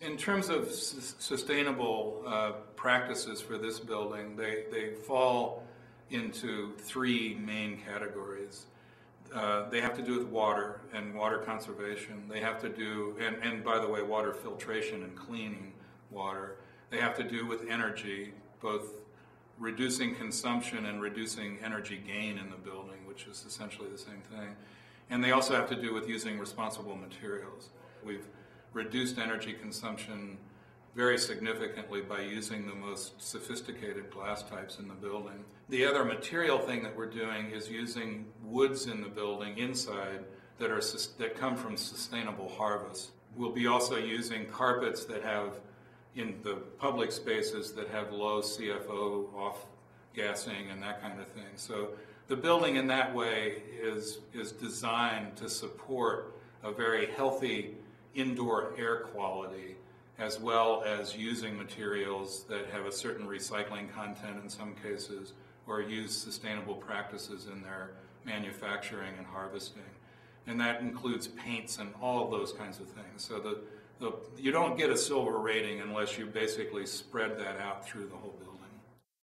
In terms of sustainable practices for this building, they fall into three main categories. They have to do with water and water conservation. They have to do, and by the way, water filtration and cleaning water. They have to do with energy, both reducing consumption and reducing energy gain in the building, which is essentially the same thing. And they also have to do with using responsible materials. We've reduced energy consumption very significantly by using the most sophisticated glass types in the building. The other material thing that we're doing is using woods in the building inside that come from sustainable harvests. We'll be also using carpets that have, in the public spaces, that have low CFO off-gassing and that kind of thing. So the building in that way is designed to support a very healthy indoor air quality, as well as using materials that have a certain recycling content in some cases, or use sustainable practices in their manufacturing and harvesting. And that includes paints and all of those kinds of things. So you don't get a silver rating unless you basically spread that out through the whole building.